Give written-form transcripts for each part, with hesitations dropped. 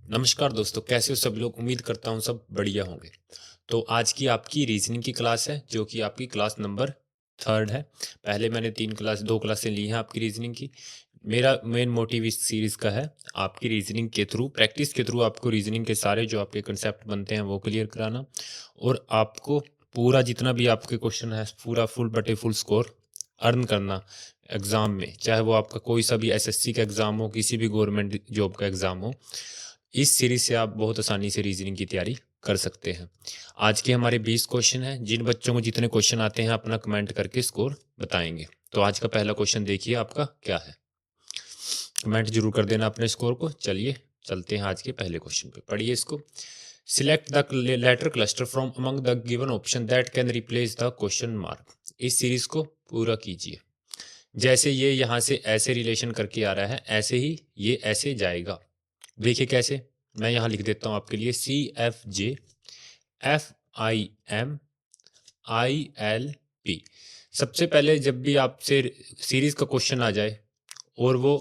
नमस्कार दोस्तों, कैसे हो सब लोग। उम्मीद करता हूँ सब बढ़िया होंगे। तो आज की आपकी रीजनिंग की क्लास है, जो कि आपकी क्लास नंबर 3 है। पहले मैंने 2 क्लासें ली हैं आपकी रीजनिंग की। मेरा मेन मोटिव इस सीरीज़ का है आपकी रीजनिंग के थ्रू, प्रैक्टिस के थ्रू आपको रीजनिंग के सारे जो आपके कंसेप्ट बनते हैं वो क्लियर कराना, और आपको पूरा जितना भी आपके क्वेश्चन है पूरा फुल बटे फुल स्कोर अर्न करना एग्ज़ाम में, चाहे वो आपका कोई सा भी एसएससी का एग्ज़ाम हो, किसी भी गवर्नमेंट जॉब का एग्ज़ाम हो। इस सीरीज से आप बहुत आसानी से रीजनिंग की तैयारी कर सकते हैं। आज के हमारे 20 क्वेश्चन हैं। जिन बच्चों को जितने क्वेश्चन आते हैं अपना कमेंट करके स्कोर बताएंगे। तो आज का पहला क्वेश्चन देखिए आपका क्या है। कमेंट जरूर कर देना अपने स्कोर को। चलिए चलते हैं आज के पहले क्वेश्चन पे, पढ़िए इसको। Select the letter cluster from among the given option that can replace the question mark. इस सीरीज को पूरा कीजिए। जैसे ये यहाँ से ऐसे रिलेशन करके आ रहा है, ऐसे ही ये ऐसे जाएगा। देखिए कैसे, मैं यहाँ लिख देता हूँ आपके लिए CFJ FIM ILP। सबसे पहले जब भी आपसे सीरीज का क्वेश्चन आ जाए और वो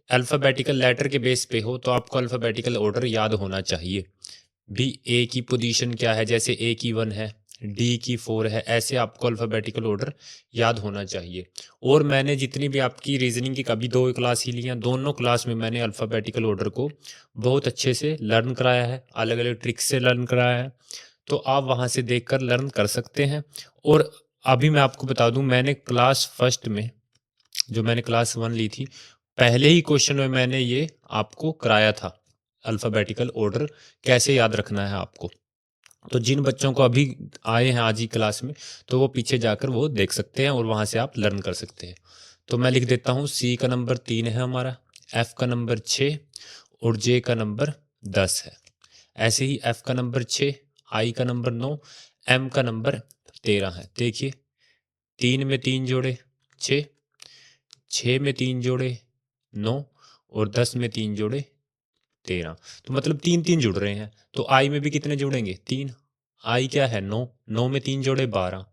अल्फ़ाबेटिकल लेटर के बेस पे हो, तो आपको अल्फ़ाबेटिकल ऑर्डर याद होना चाहिए। भी ए की पोजीशन क्या है, जैसे ए की 1 है, डी की 4 है, ऐसे आपको अल्फ़ाबेटिकल ऑर्डर याद होना चाहिए। और मैंने जितनी भी आपकी रीजनिंग की कभी 2 क्लास ही ली हैं, दोनों क्लास में मैंने अल्फ़ाबेटिकल ऑर्डर को बहुत अच्छे से लर्न कराया है, अलग अलग ट्रिक्स से लर्न कराया है। तो आप वहाँ से देखकर लर्न कर सकते हैं। और अभी मैं आपको बता दूं, मैंने क्लास फर्स्ट में जो मैंने क्लास 1 ली थी, पहले ही क्वेश्चन में मैंने ये आपको कराया था, अल्फ़ाबेटिकल ऑर्डर कैसे याद रखना है आपको। तो जिन बच्चों को अभी आए हैं आज ही क्लास में, तो वो पीछे जाकर वो देख सकते हैं और वहाँ से आप लर्न कर सकते हैं। तो मैं लिख देता हूँ, सी का नंबर 3 है हमारा, एफ का नंबर 6 और जे का नंबर 10 है। ऐसे ही एफ का नंबर 6, आई का नंबर 9, एम का नंबर 13 है। देखिए 3 में 3 जोड़े 6, 6 में 3 जोड़े 9 और 10 में 3 जोड़े 13। तो मतलब 3 3 जुड़ रहे हैं। तो आई में भी कितने जुड़ेंगे, 3। आई क्या है, 9, 9 में 3 जोड़े 12,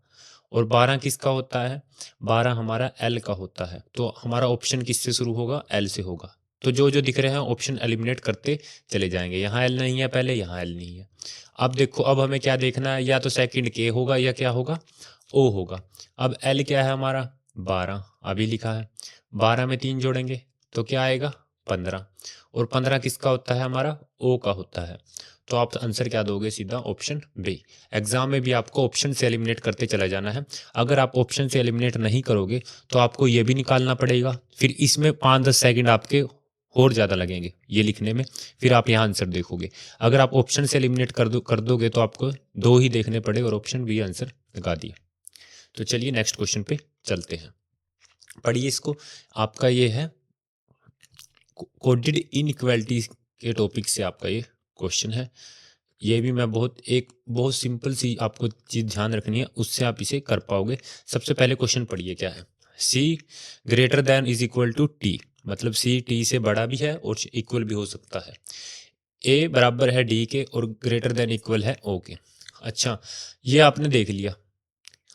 और 12 किसका होता है, 12 हमारा एल का होता है। तो हमारा ऑप्शन किससे शुरू होगा, एल से होगा। तो जो जो दिख रहे हैं ऑप्शन एलिमिनेट करते चले जाएंगे। यहाँ एल नहीं है पहले, यहाँ एल नहीं है। अब देखो, अब हमें क्या देखना है, या तो सेकंड के होगा या क्या होगा, ओ होगा। अब एल क्या है हमारा, 12 अभी लिखा है। 12 में 3 जोड़ेंगे तो क्या आएगा, 15, और 15 किसका होता है, हमारा ओ का होता है। तो आप आंसर क्या दोगे, सीधा ऑप्शन बी। एग्जाम में भी आपको ऑप्शन से एलिमिनेट करते चला जाना है। अगर आप ऑप्शन से एलिमिनेट नहीं करोगे तो आपको ये भी निकालना पड़ेगा, फिर इसमें 5-10 सेकंड आपके और ज़्यादा लगेंगे ये लिखने में, फिर आप यहाँ आंसर देखोगे। अगर आप ऑप्शन से एलिमिनेट कर दोगे तो आपको 2 ही देखने पड़े और ऑप्शन बी आंसर लगा दिया। तो चलिए नेक्स्ट क्वेश्चन पे चलते हैं, पढ़िए इसको। आपका ये है कोडेड इनइक्वालिटी के टॉपिक से आपका ये क्वेश्चन है। ये भी मैं बहुत सिंपल सी आपको चीज़ ध्यान रखनी है, उससे आप इसे कर पाओगे। सबसे पहले क्वेश्चन पढ़िए क्या है। C greater than is equal to T, मतलब सी टी से बड़ा भी है और इक्वल भी हो सकता है। ए बराबर है डी के और ग्रेटर देन इक्वल है ओ के। अच्छा, ये आपने देख लिया,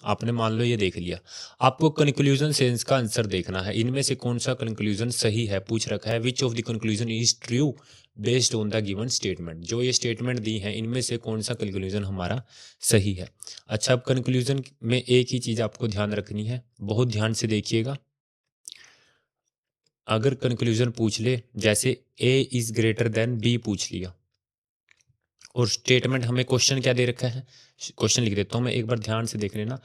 आपने मान लो ये देख लिया। आपको कंक्लूजन सेंस का आंसर देखना है, इनमें से कौन सा कंक्लूजन सही है पूछ रखा है। Which of the conclusion is true based on the given statement. जो ये स्टेटमेंट दी है इनमें से कौन सा कंक्लूजन हमारा सही है। अच्छा, अब कंक्लूजन में एक ही चीज़ आपको ध्यान रखनी है, बहुत ध्यान से देखिएगा। अगर कंक्लूजन पूछ ले, जैसे ए इज ग्रेटर देन बी पूछ लिया, और स्टेटमेंट हमें क्वेश्चन क्या दे रखा है, क्वेश्चन लिख देता हूँ मैं, एक बार ध्यान से देख लेना।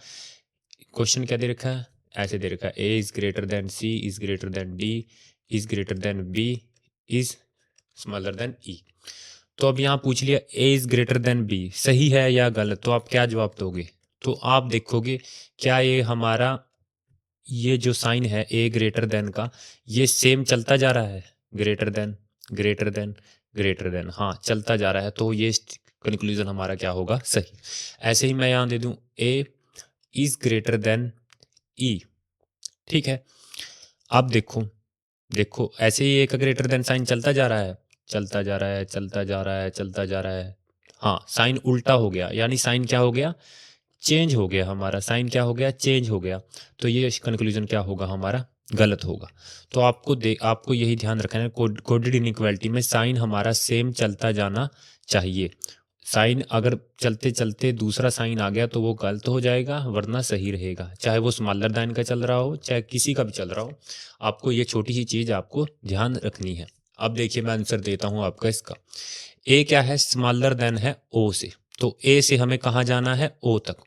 क्वेश्चन क्या दे रखा है, ऐसे दे रखा है, A is greater than C is greater than D is greater than B is smaller than E. तो अब यहाँ पूछ लिया A is greater than B, सही है या गलत, तो आप क्या जवाब दोगे। तो आप देखोगे क्या ये हमारा ये जो साइन है ए ग्रेटर देन का, ये सेम चलता जा रहा है, greater than greater than greater than, हाँ चलता जा रहा है। तो ये कंक्लूजन हमारा क्या होगा, सही। ऐसे ही मैं यहाँ दे दूं ए इज ग्रेटर देन ई, ठीक है। अब देखो, देखो ऐसे ही ए का ग्रेटर देन साइन चलता जा रहा है, चलता जा रहा है, चलता जा रहा है, चलता जा रहा है। हाँ, साइन उल्टा हो गया, यानी साइन क्या हो गया, चेंज हो गया, हमारा साइन क्या हो गया, चेंज हो गया। तो ये कंक्लूजन क्या होगा हमारा, गलत होगा। तो आपको यही ध्यान रखना है, कोडेड इनइक्वालिटी में साइन हमारा सेम चलता जाना चाहिए। साइन अगर चलते चलते दूसरा साइन आ गया तो वो गलत हो जाएगा, वरना सही रहेगा, चाहे वो स्मॉलर देन का चल रहा हो चाहे किसी का भी चल रहा हो। आपको ये छोटी सी चीज आपको ध्यान रखनी है। अब देखिए मैं आंसर देता हूं आपका इसका। ए क्या है, स्मॉलर देन है ओ से, तो ए से हमें कहाँ जाना है, ओ तक।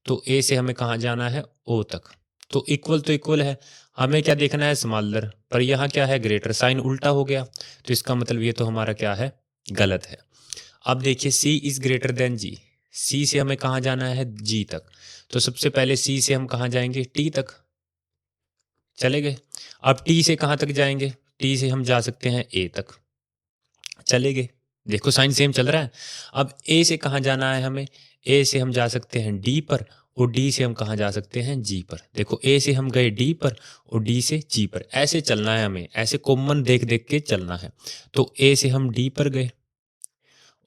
तो ए से हमें कहाँ जाना है, ओ तक। तो इक्वल है, हमें क्या देखना है, स्मॉलर, पर यहाँ क्या है, ग्रेटर, साइन उल्टा हो गया, तो इसका मतलब ये तो हमारा क्या है, गलत है। अब देखिए सी इज ग्रेटर देन जी, सी से हमें कहाँ जाना है, जी तक। तो सबसे पहले सी से हम कहाँ जाएंगे, टी तक, चले गए। अब टी से कहाँ तक जाएंगे, टी से हम जा सकते हैं ए तक, चले गए। देखो साइन सेम चल रहा है। अब ए से कहाँ जाना है हमें, ए से हम जा सकते हैं डी पर, और डी से हम कहाँ जा सकते हैं, जी पर। देखो ए से हम गए डी पर और डी से जी पर, ऐसे चलना है हमें, ऐसे कॉमन देख देख के चलना है। तो ए से हम डी पर गए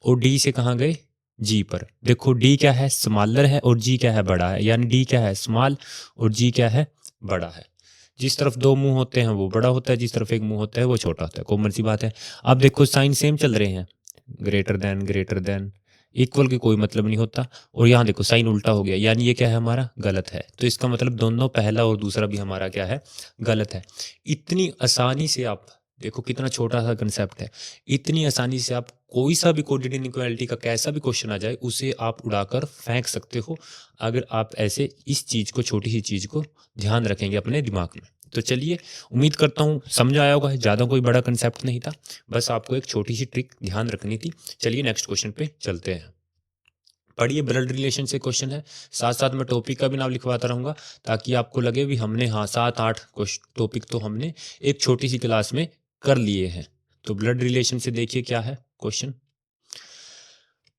और डी से कहाँ गए, जी पर। देखो डी क्या है, स्मॉलर है, और जी क्या है, बड़ा है, यानी डी क्या है, स्मॉल, और जी क्या है, बड़ा है। जिस तरफ दो मुंह होते हैं वो बड़ा होता है, जिस तरफ एक मुंह होता है वो छोटा होता है, कॉमन सी बात है। अब देखो साइन सेम चल रहे हैं, ग्रेटर देन, इक्वल की कोई मतलब नहीं होता। और यहाँ देखो साइन उल्टा हो गया, यानी ये क्या है, हमारा गलत है। तो इसका मतलब दोनों, पहला और दूसरा भी हमारा क्या है, गलत है। इतनी आसानी से आप देखो, कितना छोटा सा कंसेप्ट है, इतनी आसानी से आप कोई सा भी कोडेड इनइक्वालिटी का कैसा भी क्वेश्चन आ जाए उसे आप उड़ाकर फेंक सकते हो, अगर आप ऐसे इस चीज को, छोटी सी चीज को ध्यान रखेंगे अपने दिमाग में। तो चलिए, उम्मीद करता हूँ समझ आया होगा, ज़्यादा कोई बड़ा कंसेप्ट नहीं था, बस आपको एक छोटी सी ट्रिक ध्यान रखनी थी। चलिए नेक्स्ट क्वेश्चन पे चलते हैं। पढ़िए, ब्लड रिलेशन से क्वेश्चन है, साथ साथ में टॉपिक का भी नाम लिखवाता रहूँगा, ताकि आपको लगे भी हमने, हाँ, 7-8 टॉपिक तो हमने एक छोटी सी क्लास में कर लिए हैं। तो ब्लड रिलेशन से देखिए क्या है क्वेश्चन।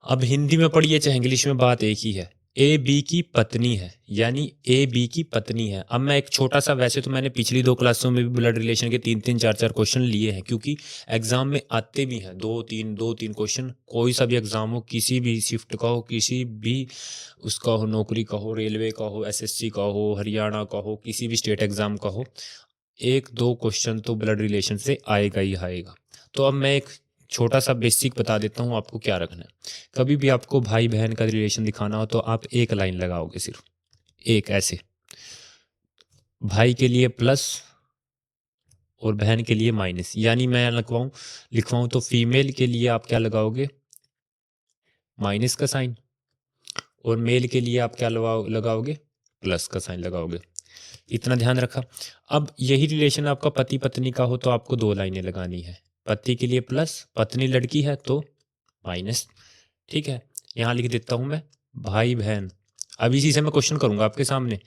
अब हिंदी में पढ़िए चाहे इंग्लिश में, बात एक ही है। ए बी की पत्नी है, यानी ए बी की पत्नी है। अब मैं एक छोटा सा, वैसे तो मैंने पिछली 2 क्लासों में भी ब्लड रिलेशन के 3-3 4-4 क्वेश्चन लिए हैं, क्योंकि एग्जाम में आते भी हैं 2-3 क्वेश्चन। कोई सा भी एग्जाम हो, किसी भी शिफ्ट का हो, किसी भी उसका हो, नौकरी का हो, रेलवे का हो, एसएससी का हो, हरियाणा का हो, किसी भी स्टेट एग्जाम का हो, 1-2 क्वेश्चन तो ब्लड रिलेशन से आएगा ही आएगा। तो अब मैं एक छोटा सा बेसिक बता देता हूँ आपको क्या रखना है। कभी भी आपको भाई बहन का रिलेशन दिखाना हो तो आप एक लाइन लगाओगे, सिर्फ एक, ऐसे, भाई के लिए प्लस और बहन के लिए माइनस। यानी मैं लिखवाऊं तो फीमेल के लिए आप क्या लगाओगे, माइनस का साइन, और मेल के लिए आप क्या लगाओगे, प्लस का साइन लगाओगे। इतना ध्यान रखा। अब यही रिलेशन आपका पति पत्नी का हो तो आपको 2 लाइनें लगानी है, पति के लिए प्लस, पत्नी लड़की है तो माइनस। ठीक है, यहाँ लिख देता हूं मैं भाई बहन। अब इसी से मैं क्वेश्चन करूंगा आपके सामने,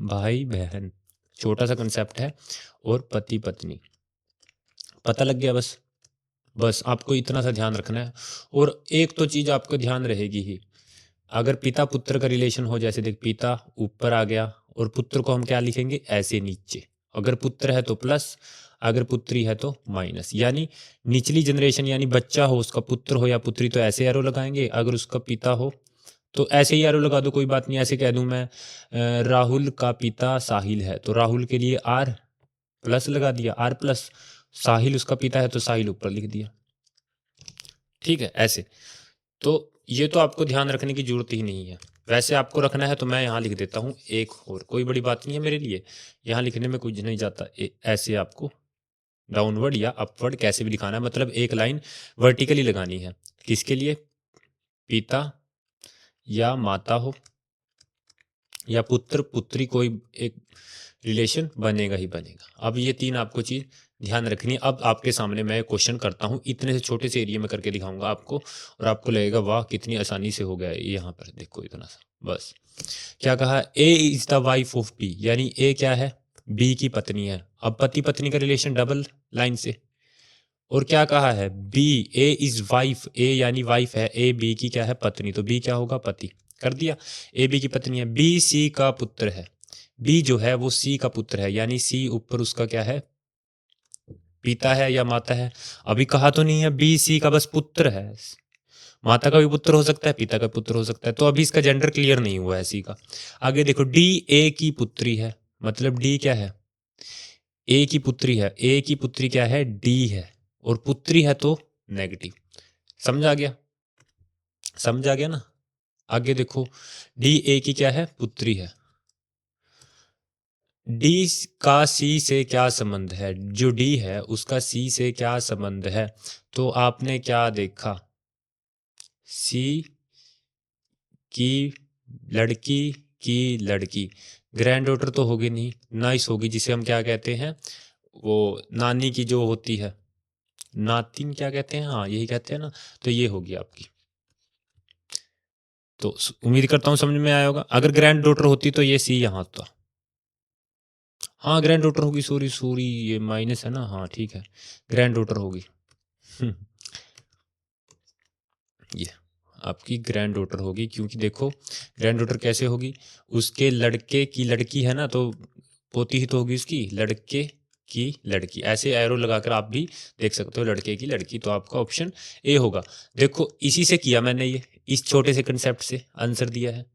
भाई बहन, छोटा सा कंसेप्ट है, और पति पत्नी, पता लग गया। बस बस आपको इतना सा ध्यान रखना है। और एक तो चीज आपको ध्यान रहेगी ही, अगर पिता पुत्र का रिलेशन हो, जैसे देख पिता ऊपर आ गया और पुत्र को हम क्या लिखेंगे, ऐसे नीचे। अगर पुत्र है तो प्लस, अगर पुत्री है तो माइनस। यानी निचली जनरेशन, यानी बच्चा हो, उसका पुत्र हो या पुत्री, तो ऐसे एरो लगाएंगे। अगर उसका पिता हो तो ऐसे ही एरो लगा दो, कोई बात नहीं। ऐसे कह दूं मैं, राहुल का पिता साहिल है, तो राहुल के लिए आर प्लस लगा दिया, आर प्लस। साहिल उसका पिता है तो साहिल ऊपर लिख दिया। ठीक है, ऐसे। तो ये तो आपको ध्यान रखने की जरूरत ही नहीं है। वैसे आपको रखना है तो मैं यहाँ लिख देता हूँ एक, और कोई बड़ी बात नहीं है मेरे लिए, यहाँ लिखने में कुछ नहीं जाता। ऐसे आपको डाउनवर्ड या अपवर्ड कैसे भी दिखाना है, मतलब एक लाइन वर्टिकली लगानी है। किसके लिए, पिता या माता हो या पुत्र पुत्री, कोई एक रिलेशन बनेगा ही बनेगा। अब ये 3 आपको चीज ध्यान रखनी है। अब आपके सामने मैं क्वेश्चन करता हूँ, इतने से छोटे से एरिया में करके दिखाऊंगा आपको, और आपको लगेगा वाह कितनी आसानी से हो गया है। यहाँ पर देखो इतना सा, बस क्या कहा, A is the wife of B, यानी ए क्या है, बी की पत्नी है। अब पति पत्नी का रिलेशन डबल लाइन से। और क्या कहा है, बी, ए इज वाइफ, ए यानी वाइफ है, ए बी की क्या है, पत्नी, तो बी क्या होगा, पति। कर दिया, ए बी की पत्नी है। बी सी का पुत्र है, बी जो है वो सी का पुत्र है, यानी सी ऊपर उसका क्या है, पिता है या माता है। अभी कहा तो नहीं है, बी सी का बस पुत्र है, माता का भी पुत्र हो सकता है, पिता का पुत्र हो सकता है। तो अभी इसका जेंडर क्लियर नहीं हुआ है सी का। आगे देखो, डी ए की पुत्री है, मतलब डी क्या है, ए की पुत्री है, ए की पुत्री क्या है, डी है, और पुत्री है तो नेगेटिव। समझ आ गया, समझ आ गया ना। आगे देखो, डी ए की क्या है, पुत्री है। डी का सी से क्या संबंध है, जो डी है उसका सी से क्या संबंध है, तो आपने क्या देखा, सी की लड़की की लड़की, ग्रैंड डॉटर तो होगी नहीं, नाइस होगी, जिसे हम क्या कहते हैं, वो नानी की जो होती है, नातिन क्या कहते हैं, हाँ यही कहते हैं ना, तो ये होगी आपकी। तो उम्मीद करता हूँ समझ में आया होगा। अगर ग्रैंड डॉटर होती तो ये सी यहाँ था, हाँ ग्रैंड डॉटर होगी, सॉरी सॉरी ये माइनस है ना, हाँ ठीक है, ग्रैंड डॉटर होगी। ये आपकी ग्रैंड डॉटर होगी, क्योंकि देखो ग्रैंड डॉटर कैसे होगी, उसके लड़के की लड़की है ना, तो पोती ही तो होगी उसकी, लड़के की लड़की, ऐसे एरो लगाकर आप भी देख सकते हो, लड़के की लड़की, तो आपका ऑप्शन ए होगा। देखो इसी से किया मैंने, ये इस छोटे से कंसेप्ट से आंसर दिया है,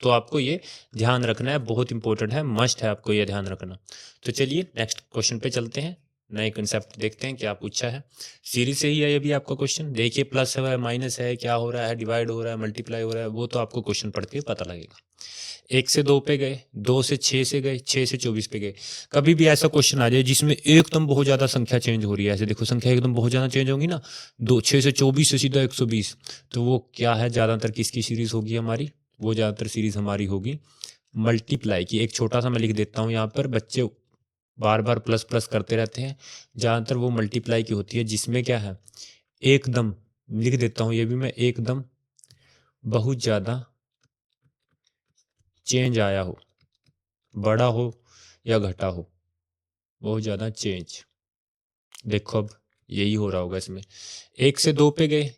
तो आपको ये ध्यान रखना है, बहुत इंपॉर्टेंट है, मस्ट है आपको ये ध्यान रखना। तो चलिए नेक्स्ट क्वेश्चन पे चलते हैं, नए कंसेप्ट देखते हैं क्या पूछा है। सीरीज से ही है ये भी आपका क्वेश्चन, देखिए प्लस है माइनस है, क्या हो रहा है, डिवाइड हो रहा है, मल्टीप्लाई हो रहा है, वो तो आपको क्वेश्चन पढ़ के पता लगेगा। 1 से 2 पे गए, 2 से 6 से गए, 6 से 24 पे गए। कभी भी ऐसा क्वेश्चन आ जाए जिसमें एकदम बहुत ज़्यादा संख्या चेंज हो रही है, ऐसे देखो संख्या एकदम बहुत ज़्यादा चेंज होगी ना, 6 से 24 से सीधा 120, तो वो क्या है, ज़्यादातर किसकी सीरीज होगी हमारी, वो ज़्यादातर सीरीज हमारी होगी मल्टीप्लाई की। एक छोटा सा मैं लिख देता हूँ यहाँ पर, बच्चे बार बार प्लस प्लस करते रहते हैं, ज़्यादातर वो मल्टीप्लाई की होती है, जिसमें क्या है, एकदम लिख देता हूँ ये भी मैं, एकदम बहुत ज़्यादा चेंज आया हो, बड़ा हो या घटा हो, बहुत ज़्यादा चेंज। देखो अब यही हो रहा होगा इसमें। 1 से 2 पे गए,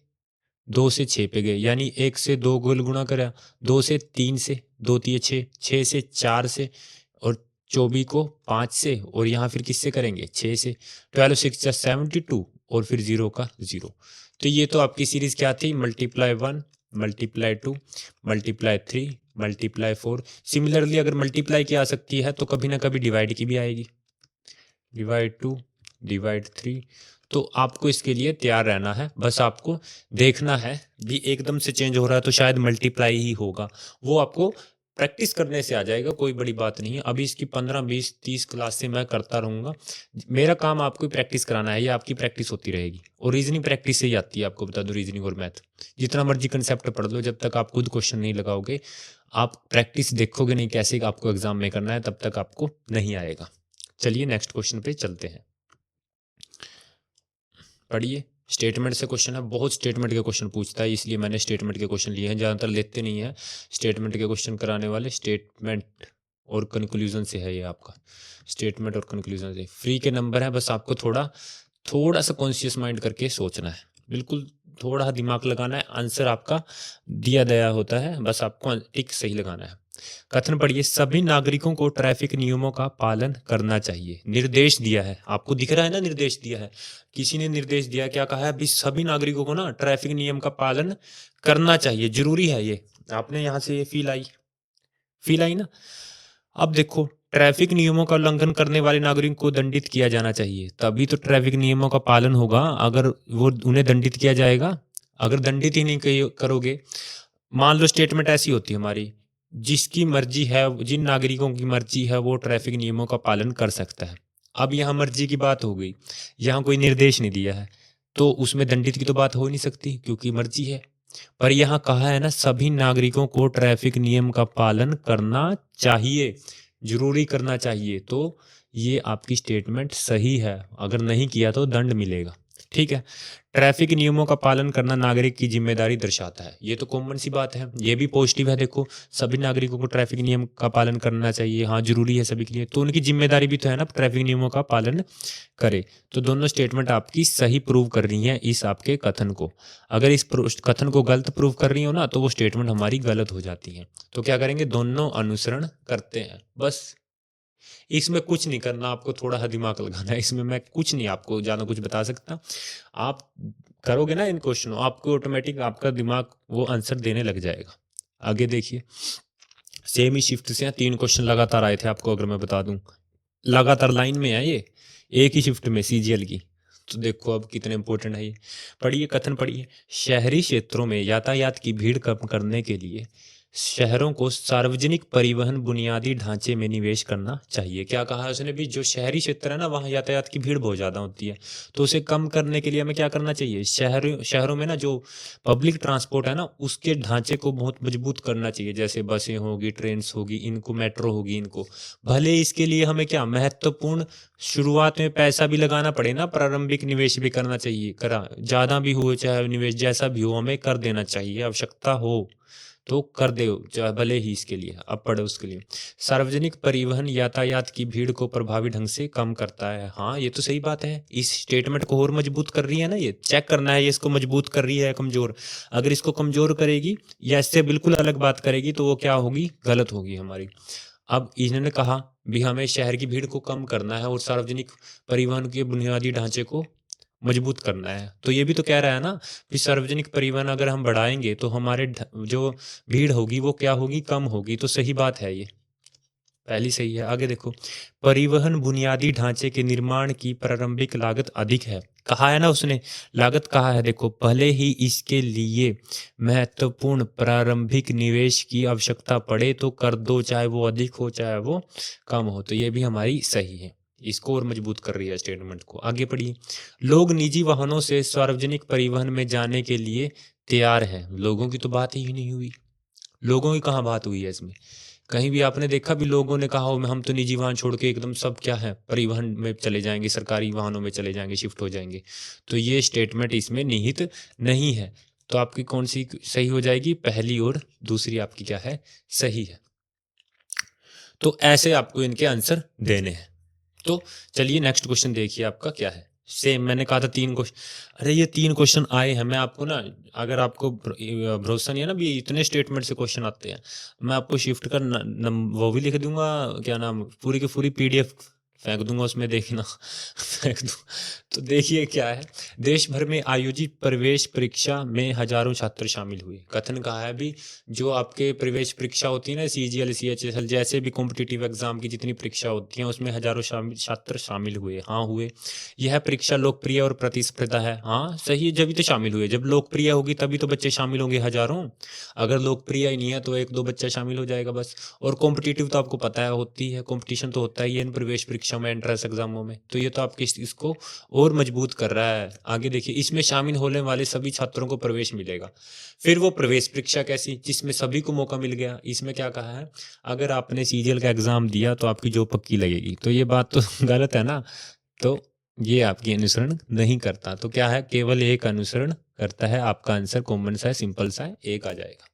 2 से 6 पे गए, यानी 1 से 2 गोल गुणा करा, 2 से 3 से, 2 तिये 6, 6 से 4 से, और 24 को 5 से, और यहाँ फिर किससे करेंगे, 6 से, 12 6 72, और फिर 0 का 0। तो ये तो आपकी सीरीज क्या थी, multiply 1, multiply 2, multiply 3, multiply 4। Similarly अगर मल्टीप्लाई की आ सकती है तो कभी ना कभी डिवाइड की भी आएगी, डिवाइड 2, डिवाइड 3। तो आपको इसके लिए तैयार रहना है, बस आपको देखना है भी एकदम से चेंज हो रहा है तो शायद मल्टीप्लाई ही होगा, वो आपको प्रैक्टिस करने से आ जाएगा, कोई बड़ी बात नहीं है। अभी इसकी 15 20 30 क्लास से मैं करता रहूँगा, मेरा काम आपको प्रैक्टिस कराना है, ये आपकी प्रैक्टिस होती रहेगी, और रीजनिंग प्रैक्टिस से ही आती है, आपको बता दो, रीजनिंग और मैथ जितना मर्जी कंसेप्ट पढ़ लो, जब तक आप खुद क्वेश्चन नहीं लगाओगे, आप प्रैक्टिस देखोगे नहीं कैसे आपको एग्जाम में करना है, तब तक आपको नहीं आएगा। चलिए नेक्स्ट क्वेश्चन पे चलते हैं, पढ़िए। स्टेटमेंट से क्वेश्चन है, बहुत स्टेटमेंट के क्वेश्चन पूछता है, इसलिए मैंने स्टेटमेंट के क्वेश्चन लिए हैं, ज़्यादातर लेते नहीं है स्टेटमेंट के क्वेश्चन कराने वाले। स्टेटमेंट और कंक्लूजन से है ये आपका, स्टेटमेंट और कंक्लूजन से फ्री के नंबर है, बस आपको थोड़ा सा कॉन्शियस माइंड करके सोचना है, बिल्कुल थोड़ा दिमाग लगाना है, आंसर आपका दिया गया होता है, बस आपको टिक सही लगाना है। कथन पढ़िए, सभी नागरिकों को ट्रैफिक नियमों का पालन करना चाहिए। निर्देश दिया है, आपको दिख रहा है ना, निर्देश दिया है, किसी ने निर्देश दिया, क्या कहा है, अभी सभी नागरिकों को ना ट्रैफिक नियम का पालन करना चाहिए, जरूरी है ये। आपने यहाँ से ये फील आई ना। अब देखो, ट्रैफिक नियमों का उल्लंघन करने वाले नागरिक को दंडित किया जाना चाहिए, तभी तो ट्रैफिक नियमों का पालन होगा, अगर वो उन्हें दंडित किया जाएगा, अगर दंडित ही नहीं करोगे। मान लो स्टेटमेंट ऐसी होती है हमारी, जिसकी मर्जी है, जिन नागरिकों की मर्जी है वो ट्रैफिक नियमों का पालन कर सकता है। अब यहाँ मर्जी की बात हो गई, यहाँ कोई निर्देश नहीं दिया है, तो उसमें दंडित की तो बात हो ही नहीं सकती, क्योंकि मर्जी है। पर यहाँ कहा है ना, सभी नागरिकों को ट्रैफिक नियम का पालन करना चाहिए, जरूरी करना चाहिए, तो ये आपकी स्टेटमेंट सही है, अगर नहीं किया तो दंड मिलेगा, ठीक है। ट्रैफिक नियमों का पालन करना नागरिक की जिम्मेदारी दर्शाता है, ये तो कॉमन सी बात है, ये भी पॉजिटिव है। देखो, सभी नागरिकों को ट्रैफिक नियम का पालन करना चाहिए, हाँ जरूरी है सभी के लिए, तो उनकी जिम्मेदारी भी तो है ना, ट्रैफिक नियमों का पालन करे। तो दोनों स्टेटमेंट आपकी सही प्रूव कर रही हैं इस आपके कथन को। अगर इस कथन को गलत प्रूव कर रही हो ना, तो वो स्टेटमेंट हमारी गलत हो जाती है। तो क्या करेंगे, दोनों अनुसरण करते हैं, बस इसमें कुछ नहीं करना, आपको थोड़ा सा दिमाग लगाना है, इसमें मैं कुछ नहीं आपको ज़्यादा कुछ बता सकता। आप करोगे ना इन क्वेश्चनों, आपको ऑटोमेटिक आपका दिमाग वो आंसर देने लग जाएगा। आगे देखिए, सेम ही शिफ्ट से 3 क्वेश्चन लगातार आए थे आपको, अगर मैं बता दूं, लगातार लाइन में है ये, एक ही शिफ्ट में सीजीएल की। तो देखो अब कितने इंपॉर्टेंट है ये। पढ़िए कथन पढ़िए। शहरी क्षेत्रों में यातायात की भीड़ कम करने के लिए शहरों को सार्वजनिक परिवहन बुनियादी ढांचे में निवेश करना चाहिए। क्या कहा उसने भी, जो शहरी क्षेत्र है ना वहाँ यातायात की भीड़ बहुत ज़्यादा होती है, तो उसे कम करने के लिए हमें क्या करना चाहिए, शहरों में ना जो पब्लिक ट्रांसपोर्ट है ना उसके ढांचे को बहुत मजबूत करना चाहिए। जैसे बसें होगी, ट्रेन होगी, इनको मेट्रो होगी, इनको भले इसके लिए हमें क्या महत्वपूर्ण शुरुआत में पैसा भी लगाना पड़े ना, प्रारंभिक निवेश भी करना चाहिए, करा ज़्यादा भी हो चाहे निवेश जैसा भी हो हमें कर देना चाहिए, आवश्यकता हो तो कर दे, चाहे भले ही इसके लिए अब पढ़े उसके लिए। सार्वजनिक परिवहन यातायात की भीड़ को प्रभावी ढंग से कम करता है। हाँ ये तो सही बात है, इस स्टेटमेंट को और मजबूत कर रही है ना, ये चेक करना है ये इसको मजबूत कर रही है कमजोर। अगर इसको कमजोर करेगी या इससे बिल्कुल अलग बात करेगी तो वो क्या होगी, गलत होगी हमारी। अब इन्होंने कहा भी हमें शहर की भीड़ को कम करना है और सार्वजनिक परिवहन के बुनियादी ढांचे को मजबूत करना है, तो ये भी तो कह रहा है ना कि सार्वजनिक परिवहन अगर हम बढ़ाएंगे तो हमारे जो भीड़ होगी वो क्या होगी, कम होगी। तो सही बात है ये, पहली सही है। आगे देखो, परिवहन बुनियादी ढांचे के निर्माण की प्रारंभिक लागत अधिक है। कहा है ना उसने, लागत कहा है, देखो भले ही इसके लिए महत्वपूर्ण प्रारंभिक निवेश की आवश्यकता पड़े तो कर दो, चाहे वो अधिक हो चाहे वो कम हो। तो ये भी हमारी सही है, इसको और मजबूत कर रही है स्टेटमेंट को। आगे पढ़िए। लोग निजी वाहनों से सार्वजनिक परिवहन में जाने के लिए तैयार हैं। लोगों की तो बात ही नहीं हुई, लोगों की कहाँ बात हुई है इसमें, कहीं भी आपने देखा भी लोगों ने कहा हो हम तो निजी वाहन छोड़ के एकदम सब क्या है परिवहन में चले जाएंगे, सरकारी वाहनों में चले जाएंगे, शिफ्ट हो जाएंगे। तो ये स्टेटमेंट इसमें निहित नहीं है। तो आपकी कौन सी सही हो जाएगी, पहली और दूसरी आपकी क्या है, सही है। तो ऐसे आपको इनके आंसर देने हैं। तो चलिए नेक्स्ट क्वेश्चन देखिए आपका क्या है। सेम मैंने कहा था 3 क्वेश्चन, अरे ये 3 क्वेश्चन आए हैं। मैं आपको ना, अगर आपको भरोसा नहीं है ना भी इतने स्टेटमेंट से क्वेश्चन आते हैं, मैं आपको शिफ्ट कर वो भी लिख दूंगा, क्या नाम, पूरी की पूरी पीडीएफ फेंक दूंगा उसमें, देखना फेंक दूँ। तो देखिए क्या है, देश भर में आयोजित प्रवेश परीक्षा में हजारों छात्र शामिल हुए। कथन कहा है भी जो आपके प्रवेश परीक्षा होती है ना, सीजीएल सीएचएसएल जैसे भी कॉम्पिटिटिव एग्जाम की जितनी परीक्षा होती हैं उसमें हजारों छात्र शामिल हुए। हाँ हुए। यह परीक्षा लोकप्रिय और प्रतिस्पर्धा है। हाँ सही है, जब तो शामिल हुए, जब लोकप्रिय होगी तभी तो बच्चे शामिल होंगे हजारों। अगर लोकप्रिय ही नहीं है तो 1-2 बच्चा शामिल हो जाएगा बस। और कॉम्पिटिटिव तो आपको पता है होती है, कॉम्पिटिशन तो होता ही है इन प्रवेश परीक्षा में, एंट्रेंस एग्जामों में। तो ये तो आपके इसको और मजबूत कर रहा है। आगे देखिए, इसमें शामिल होने वाले सभी छात्रों को प्रवेश मिलेगा। फिर वो प्रवेश परीक्षा कैसी, जिसमें सभी को मौका मिल गया। इसमें क्या कहा है, अगर आपने सीजीएल का एग्जाम दिया तो आपकी जॉब पक्की लगेगी। तो ये बात तो गलत है ना, तो ये आपकी अनुसरण नहीं करता। तो क्या है, केवल एक अनुसरण करता है। आपका आंसर कॉमन सा है, सिंपल सा है, एक आ जाएगा।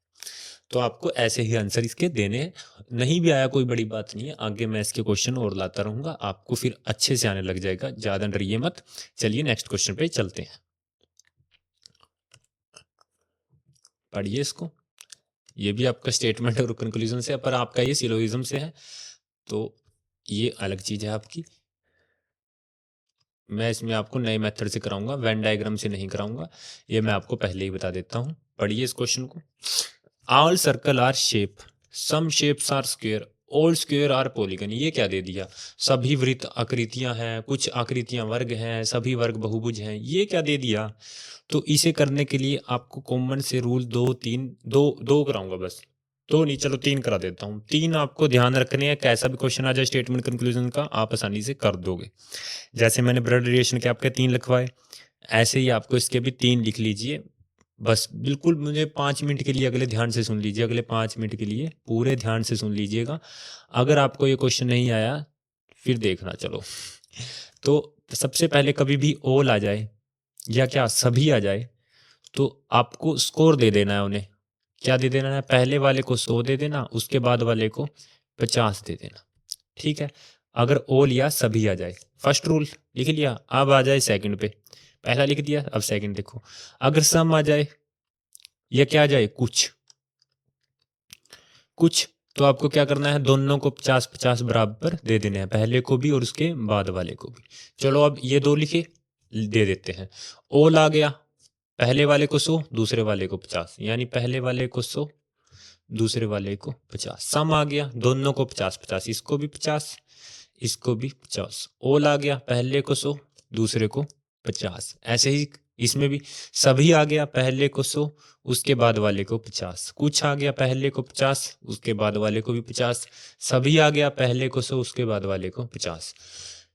तो आपको ऐसे ही आंसर इसके देने हैं। नहीं भी आया कोई बड़ी बात नहीं है, आगे मैं इसके क्वेश्चन और लाता रहूंगा, आपको फिर अच्छे से आने लग जाएगा, ज्यादा डरिए मत। चलिए नेक्स्ट क्वेश्चन पे चलते हैं, पढ़िए इसको। ये भी आपका स्टेटमेंट और कंक्लूजन से है, पर आपका ये सिलोगिज्म से है, तो ये अलग चीज है आपकी। मैं इसमें आपको नए मेथड से कराऊंगा, वेन डायग्राम से नहीं कराऊंगा, ये मैं आपको पहले ही बता देता हूँ। पढ़िए इस क्वेश्चन को। All circle are shape, some shapes are square, all square are polygon. ये क्या दे दिया, सभी वृत्त आकृतियां हैं, कुछ आकृतियां वर्ग हैं, सभी वर्ग बहुभुज हैं, ये क्या दे दिया। तो इसे करने के लिए आपको कॉमन से रूल 2 कराऊंगा बस, 2 नहीं चलो 3 करा देता हूँ। 3 आपको ध्यान रखने हैं, कैसा भी क्वेश्चन आ जाए स्टेटमेंट कंक्लूजन का आप आसानी से कर दोगे। जैसे मैंने ब्लड रिलेशन के आपके 3 लिखवाए, ऐसे ही आपको इसके भी 3 लिख लीजिए बस। बिल्कुल मुझे 5 मिनट के लिए अगले ध्यान से सुन लीजिए, अगले 5 मिनट के लिए पूरे ध्यान से सुन लीजिएगा। अगर आपको ये क्वेश्चन नहीं आया फिर देखना। चलो, तो सबसे पहले कभी भी ऑल आ जाए या क्या सभी आ जाए तो आपको स्कोर दे देना है उन्हें। क्या दे देना है, पहले वाले को 100 दे देना, उसके बाद वाले को 50 दे देना। ठीक है, अगर ऑल या सभी आ जाए, फर्स्ट रूल लिख लिया। अब आ जाए सेकंड पे, पहला लिख दिया, अब सेकंड देखो। अगर सम आ जाए या क्या आ जाए, कुछ कुछ, तो आपको क्या करना है, दोनों को 50-50 बराबर दे देने हैं, पहले को भी और उसके बाद वाले को भी। चलो अब ये 2 लिखे, दे देते हैं। ऑल आ गया, पहले वाले को 100, दूसरे वाले को 50, यानी पहले वाले को 100, दूसरे वाले को 50। सम आ गया, दोनों को 50-50, इसको भी 50, इसको भी 50। ओल आ गया, पहले को 100 दूसरे को 50। ऐसे ही इसमें भी सभी आ गया, पहले को 100 उसके बाद वाले को 50। कुछ आ गया, पहले को 50 उसके बाद वाले को भी 50। सभी आ गया, पहले को 100 उसके बाद वाले को 50।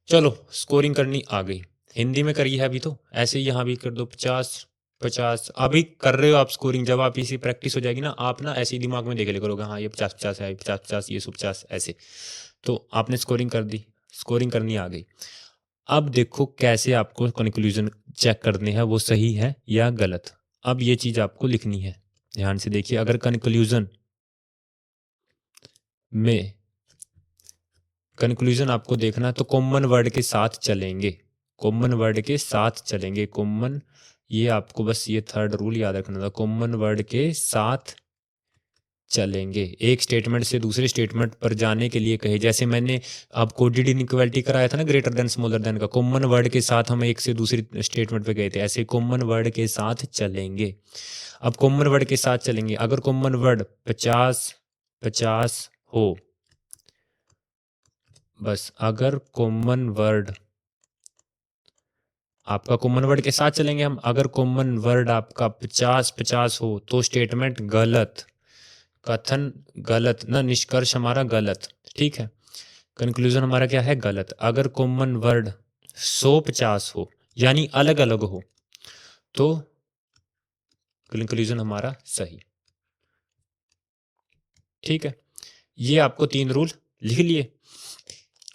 चलो स्कोरिंग करनी आ गई। हिंदी में करी है अभी तो, ऐसे ही यहाँ भी कर दो 50 50। अभी कर रहे हो आप स्कोरिंग, जब आप इसी प्रैक्टिस हो जाएगी ना, आप ना ऐसे ही दिमाग में देख ले करोगे, हाँ ये 50 50 है, 50 50, ये 150 ऐसे। तो आपने स्कोरिंग कर दी, स्कोरिंग करनी आ गई। अब देखो कैसे आपको कंक्लूजन चेक करने हैं, वो सही है या गलत। अब ये चीज आपको लिखनी है, ध्यान से देखिए। अगर कंक्लूजन में कंक्लूजन आपको देखना है तो कॉमन वर्ड के साथ चलेंगे, कॉमन वर्ड के साथ चलेंगे। कॉमन, ये आपको बस ये थर्ड रूल याद रखना था, कॉमन वर्ड के साथ चलेंगे। एक स्टेटमेंट से दूसरे स्टेटमेंट पर जाने के लिए कहे, जैसे मैंने आपको डिड इनइक्वालिटी कराया था ना, ग्रेटर देन स्मॉलर देन का, कॉमन वर्ड के साथ हम एक से दूसरी स्टेटमेंट पे गए थे, ऐसे कॉमन वर्ड के साथ चलेंगे। अब कॉमन वर्ड के साथ चलेंगे, अगर कॉमन वर्ड 50 50 हो, बस अगर कॉमन वर्ड आपका, कॉमन वर्ड के साथ चलेंगे हम, अगर कॉमन वर्ड आपका 50 50 हो तो स्टेटमेंट गलत, कथन गलत ना, निष्कर्ष हमारा गलत, ठीक है। कंक्लूजन हमारा क्या है, गलत। अगर कॉमन वर्ड 100 50 हो यानी अलग अलग हो तो कंक्लूजन हमारा सही, ठीक है। ये आपको 3 रूल लिख लिए।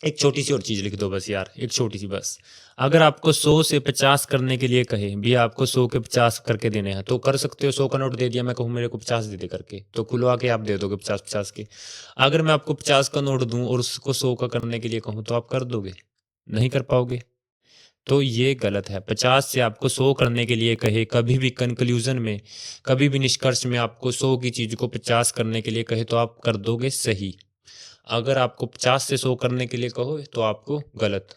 एक छोटी सी और चीज लिख दो बस यार, एक छोटी सी बस। अगर आपको 100 से 50 करने के लिए कहे, भी आपको 100 के 50 करके देने हैं, तो कर सकते हो। 100 का नोट दे दिया, मैं कहूँ मेरे को 50 दे दे करके, तो खुलवा के आप दे दोगे 50 50 के। अगर मैं आपको 50 का नोट दूं और उसको 100 का करने के लिए कहूँ तो आप कर दोगे, नहीं कर पाओगे। तो ये गलत है। 50 से आपको 100 करने के लिए कहे, कभी भी कंक्लूजन में, कभी भी निष्कर्ष में आपको 100 की चीज को 50 करने के लिए कहे तो आप कर दोगे सही। अगर आपको 50 से 100 करने के लिए कहो तो आपको गलत,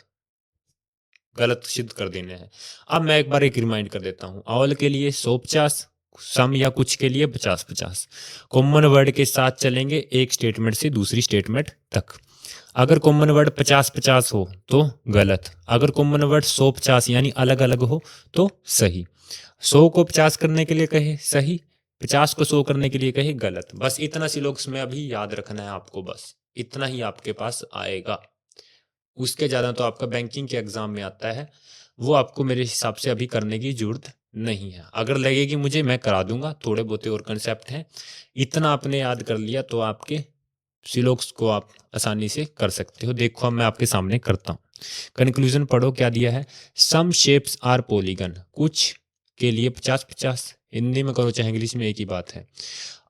गलत सिद्ध कर देने हैं। अब मैं एक बार एक रिमाइंड कर देता हूँ, ऑल के लिए 100 50, सम या कुछ के लिए 50 50। कॉमन वर्ड के साथ चलेंगे एक स्टेटमेंट से दूसरी स्टेटमेंट तक। अगर कॉमन वर्ड 50 50 हो तो गलत, अगर कॉमन वर्ड 100 50 यानी अलग अलग हो तो सही। 100 को 50 करने के लिए कहे सही, 50 को 100 करने के लिए कहे गलत। बस इतना सी लोग में अभी याद रखना है आपको, बस इतना ही आपके पास आएगा। उसके ज़्यादा तो आपका बैंकिंग के एग्जाम में आता है, वो आपको मेरे हिसाब से अभी करने की जरूरत नहीं है। अगर लगेगी मुझे, मैं करा दूंगा, थोड़े बहुत और कंसेप्ट हैं। इतना आपने याद कर लिया तो आपके सिलोक्स को आप आसानी से कर सकते हो। देखो अब मैं आपके सामने करता हूँ। कंक्लूजन पढ़ो क्या दिया है, सम शेप्स आर पॉलीगन, कुछ के लिए 50 50, हिंदी में करो चाहे इंग्लिश में एक ही बात है।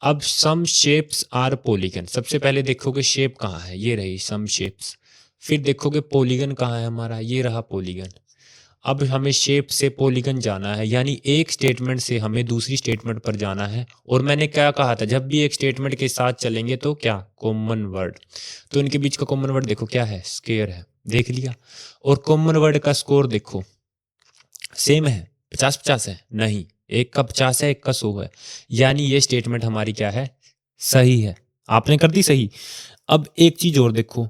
अब सम शेप्स आर पॉलीगन, सबसे पहले देखोगे शेप कहाँ है, ये रही सम शेप्स। फिर देखोगे पॉलीगन कहाँ है हमारा, ये रहा पॉलीगन। अब हमें शेप से पॉलीगन जाना है, यानी एक स्टेटमेंट से हमें दूसरी स्टेटमेंट पर जाना है। और मैंने क्या कहा था, जब भी एक स्टेटमेंट के साथ चलेंगे तो क्या, कॉमन वर्ड। तो इनके बीच का कॉमन वर्ड देखो क्या है, स्क्वायर है, देख लिया। और कॉमन वर्ड का स्कोर देखो सेम है, 50 50 है, नहीं, एक का 50 है एक का 100 है, यानी ये स्टेटमेंट हमारी क्या है, सही है। आपने कर दी सही। अब एक चीज और देखो,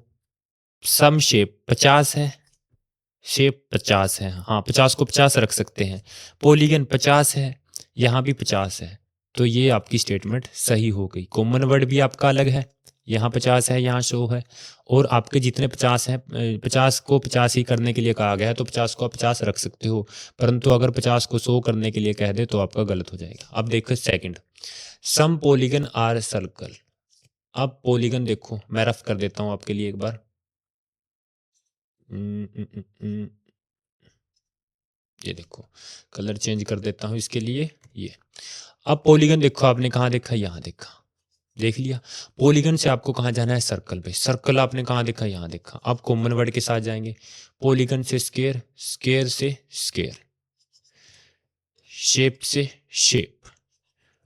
सम शेप 50 है, शेप 50 है, हाँ 50 को 50 रख सकते हैं। पॉलीगन 50 है, यहाँ भी 50 है, तो ये आपकी स्टेटमेंट सही हो गई। कॉमन वर्ड भी आपका अलग है, यहाँ 50 है यहाँ 100 है, और आपके जितने 50 हैं, 50 को 50 ही करने के लिए कहा गया है तो 50 को आप 50 रख सकते हो। परंतु अगर 50 को 100 करने के लिए कह दे तो आपका गलत हो जाएगा। अब देखो second, some polygon are circle. अब पॉलीगन देखो, मैं रफ कर देता हूँ आपके लिए एक बार। ये देखो, कलर चेंज कर देता हूँ इसके लिए, ये। अब पॉलीगन देखो, आपने कहाँ देखा, यहाँ देखा, देख लिया। पॉलीगन से आपको कहाँ जाना है, सर्कल पे। सर्कल आपने कहाँ देखा, यहाँ देखा। अब कॉमन वर्ड के साथ जाएंगे, पॉलीगन से स्क्वायर, स्क्वायर से स्क्वायर, शेप से शेप।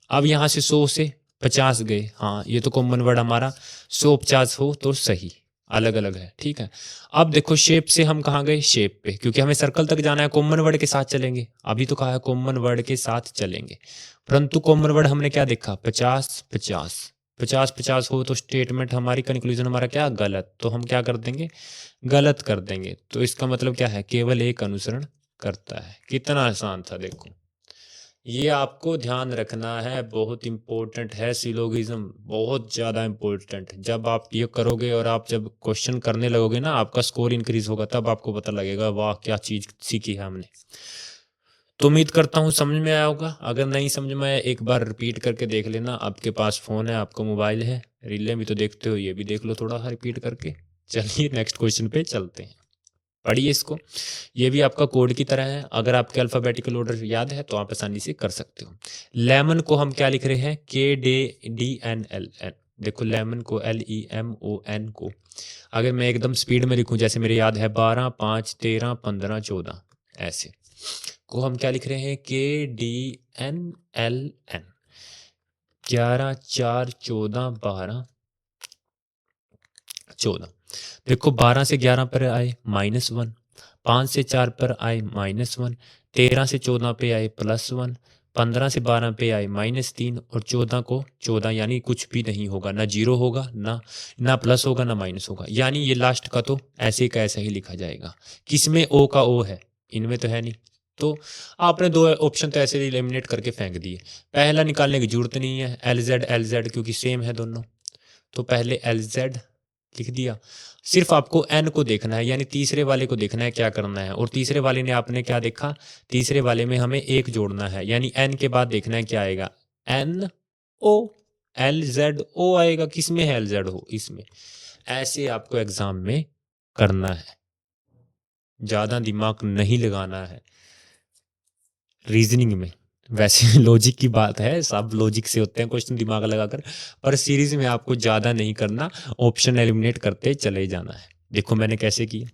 अब यहाँ से 100 से 50 गए, हाँ ये तो कॉमन वर्ड हमारा 100 50 हो तो सही, अलग अलग है, ठीक है। अब देखो शेप से हम कहाँ गए, शेप पे, क्योंकि हमें सर्कल तक जाना है, कॉमन वर्ड के साथ चलेंगे। अभी तो कहा है कॉमन वर्ड के साथ चलेंगे, परंतु कॉमन वर्ड हमने क्या देखा, 50 50, 50-50 हो तो स्टेटमेंट हमारी, कंक्लूजन हमारा क्या, गलत। तो हम क्या कर देंगे, गलत कर देंगे। तो इसका मतलब क्या है, केवल एक अनुसरण करता है। कितना आसान था, देखो। ये आपको ध्यान रखना है, बहुत इंपॉर्टेंट है सिलोगिज्म, बहुत ज़्यादा इंपॉर्टेंट। जब आप ये करोगे और आप जब क्वेश्चन करने लगोगे ना, आपका स्कोर इंक्रीज होगा, तब आपको पता लगेगा वाह क्या चीज़ सीखी है हमने। तो उम्मीद करता हूँ समझ में आया होगा। अगर नहीं समझ में आया, एक बार रिपीट करके देख लेना। आपके पास फ़ोन है, आपको मोबाइल है, रीलें भी तो देखते हो, ये भी देख लो थोड़ा रिपीट करके। चलिए नेक्स्ट क्वेश्चन पे चलते हैं, पढ़िए इसको। ये भी आपका कोड की तरह है, अगर आपके अल्फ़ाबेटिकल ऑर्डर याद है तो आप आसानी से कर सकते हो। लेमन को हम क्या लिख रहे हैं, KDENLN। देखो लेमन को LEMON को अगर मैं एकदम स्पीड में लिखूं, जैसे मेरे याद है 12, 5, 13, 15, 14, ऐसे को हम क्या लिख रहे हैं, KDNLN। 11, 4, 14, 12, 14। देखो 12 से 11 पर आए -1, 5 से 4 पर आए -1, 13 से 14 पे आए +1, 15 से 12 पे आए -3 और 14 को 14 यानी कुछ भी नहीं होगा, ना जीरो होगा, ना प्लस होगा, ना माइनस होगा। यानी ये लास्ट का तो ऐसे का ऐसा ही लिखा जाएगा। किसमें ओ का ओ है, इनमें तो है नहीं। तो आपने दो ऑप्शन तो ऐसे एलिमिनेट करके फेंक दिए। पहला निकालने की जरूरत नहीं है, LZ क्योंकि सेम है दोनों। तो पहले LZ लिख दिया। सिर्फ आपको एन को देखना है, यानी तीसरे वाले को देखना है क्या करना है। और तीसरे वाले ने आपने क्या देखा, तीसरे वाले में हमें एक जोड़ना है, यानी एन के बाद देखना है क्या आएगा, NO। LZO आएगा, किसमें है LZO, इसमें। ऐसे आपको एग्जाम में करना है, ज्यादा दिमाग नहीं लगाना है रीजनिंग में। वैसे लॉजिक की बात है, सब लॉजिक से होते हैं क्वेश्चन दिमाग लगाकर, पर सीरीज में आपको ज़्यादा नहीं करना, ऑप्शन एलिमिनेट करते चले जाना है। देखो मैंने कैसे किया,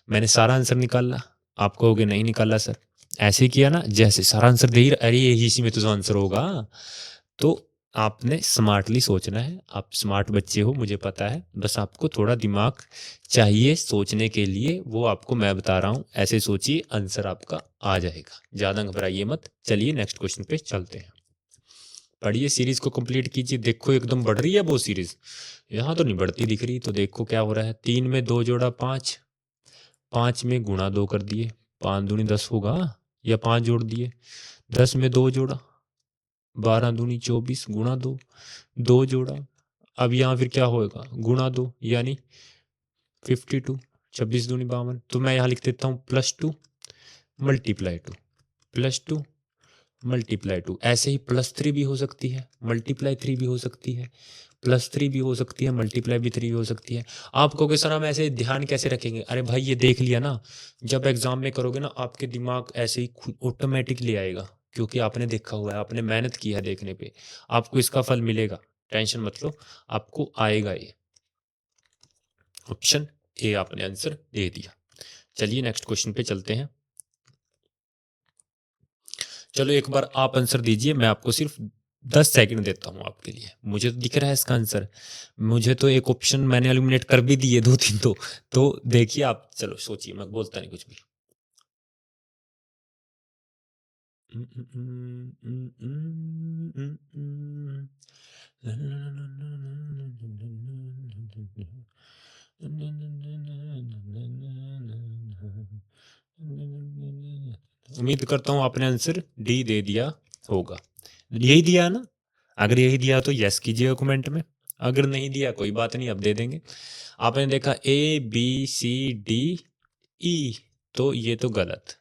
मैंने सारा आंसर निकाला। आप कहोगे नहीं निकाला सर, ऐसे किया ना, जैसे सारा आंसर दे ही, अरे यही इसी में तो आंसर होगा। तो आपने स्मार्टली सोचना है, आप स्मार्ट बच्चे हो मुझे पता है, बस आपको थोड़ा दिमाग चाहिए सोचने के लिए, वो आपको मैं बता रहा हूँ, ऐसे सोचिए आंसर आपका आ जाएगा, ज़्यादा घबराइए मत। चलिए नेक्स्ट क्वेश्चन पे चलते हैं, पढ़िए, सीरीज को कंप्लीट कीजिए। देखो एकदम बढ़ रही है वो सीरीज, यहाँ तो नहीं बढ़ती दिख रही। तो देखो क्या हो रहा है, 3 में 2 जोड़ा 5, 5 में गुणा 2 कर दिए, 5 दूनी 10 होगा, या 5 जोड़ दिए, 10 में 2 जोड़ा, 12 दूनी 24 गुणा 2, 2 जोड़ा। अब यहाँ फिर क्या होएगा, गुणा 2 यानी 52, 26 दूनी 52। तो मैं यहाँ लिख देता हूँ +2 मल्टीप्लाई 2, +2 मल्टीप्लाई 2। ऐसे ही +3 भी हो सकती है, मल्टीप्लाई 3 भी हो सकती है, +3 भी हो सकती है, मल्टीप्लाई भी 3 भी हो सकती है। आप कहोगे सर हम ऐसे ध्यान कैसे रखेंगे, अरे भाई ये देख लिया ना, जब एग्जाम में करोगे ना, आपके दिमाग ऐसे ही खुद ऑटोमेटिकली आएगा, क्योंकि आपने देखा हुआ है, आपने मेहनत की है देखने पे, आपको इसका फल मिलेगा, टेंशन मत लो, आपको आएगा ये। ऑप्शन ए आपने आंसर दे दिया। चलिए नेक्स्ट क्वेश्चन पे चलते हैं। चलो एक बार आप आंसर दीजिए, मैं आपको सिर्फ 10 सेकंड देता हूँ आपके लिए। मुझे तो दिख रहा है इसका आंसर, मुझे तो एक ऑप्शन मैंने एलिमिनेट कर भी दिए, 2-3 तो देखिए आप, चलो सोचिए, मैं बोलता नहीं कुछ भी। उम्मीद करता हूँ आपने आंसर डी दे दिया होगा, यही दिया है ना। अगर यही दिया तो यस कीजिएगा कमेंट में, अगर नहीं दिया कोई बात नहीं, अब दे देंगे। आपने देखा ABCDE, तो ये तो गलत।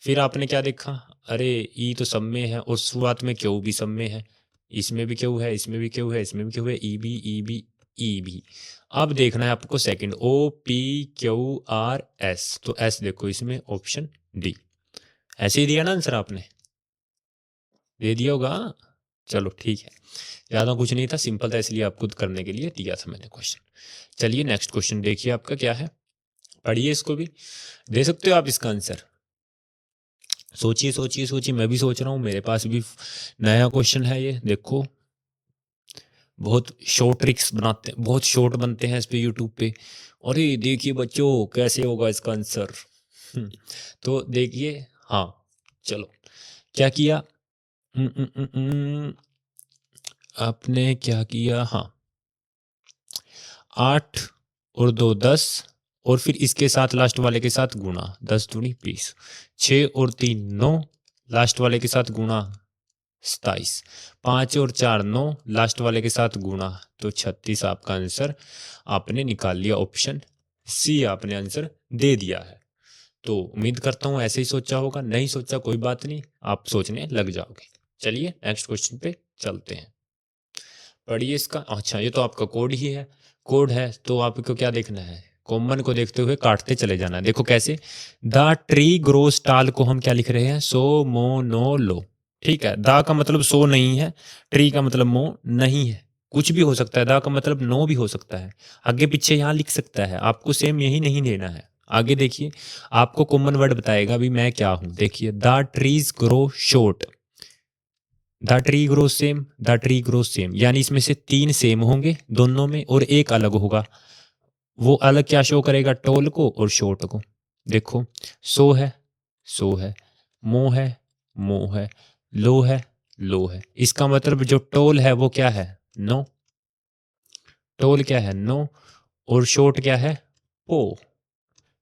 फिर आपने क्या देखा, अरे ई तो सब में है, और शुरुआत में क्यू भी सब में है, इसमें भी क्यू है, इसमें भी क्यू है, इसमें भी क्यू है, ई बी। अब देखना है आपको सेकंड, OPQRS, तो एस देखो इसमें, ऑप्शन डी। ऐसे ही दिया ना आंसर, आपने दे दिया होगा। चलो ठीक है, ज़्यादा कुछ नहीं था, सिंपल था, इसलिए आपको करने के लिए दिया था मैंने क्वेश्चन। चलिए नेक्स्ट क्वेश्चन देखिए आपका क्या है, पढ़िए इसको भी, दे सकते हो आप इसका आंसर। सोचिए सोचिए सोचिए, मैं भी सोच रहा हूँ, मेरे पास भी नया क्वेश्चन है ये, देखो बहुत शॉर्ट ट्रिक्स बनाते हैं, बहुत शॉर्ट बनते हैं इस पे यूट्यूब पे। अरे देखिए बच्चों कैसे होगा इसका आंसर। तो देखिए, हाँ चलो क्या किया, आपने क्या किया, हाँ 8 और 2 10 और फिर इसके साथ लास्ट वाले के साथ गुणा, 10 दूनी 20, 6 और 3 9 लास्ट वाले के साथ गुणा 27, 5 और 4 9 लास्ट वाले के साथ गुणा, तो 36 आपका आंसर आपने निकाल लिया। ऑप्शन सी आपने आंसर दे दिया है। तो उम्मीद करता हूँ ऐसे ही सोचा होगा, नहीं सोचा कोई बात नहीं, आप सोचने लग जाओगे। चलिए नेक्स्ट क्वेश्चन पे चलते हैं। पढ़िए इसका। अच्छा ये तो आपका कोड ही है, कोड है तो आपको क्या देखना है, कॉमन को देखते हुए काटते चले जाना है। देखो कैसे, द ट्री ग्रोस टाल को हम क्या लिख रहे हैं, सो मो नो लो। ठीक है, दा का मतलब सो नहीं है, ट्री का मतलब मो नहीं है, कुछ भी हो सकता है, दा का मतलब नो भी हो सकता है, आगे पीछे यहाँ लिख सकता है, आपको सेम यही नहीं लेना है। आगे देखिए, आपको कॉमन वर्ड बताएगा भी मैं क्या हूं। देखिए, the trees grow short, the tree grow same, the tree grow same, यानी इसमें से 3 सेम होंगे दोनों में और एक अलग होगा। वो अलग क्या शो करेगा, टोल को और शॉर्ट को। देखो, सो है, सो है, मो है, मो है, लो है, लो है, इसका मतलब जो टोल है वो क्या है, नो। टोल क्या है, नो, और शॉर्ट क्या है, पो।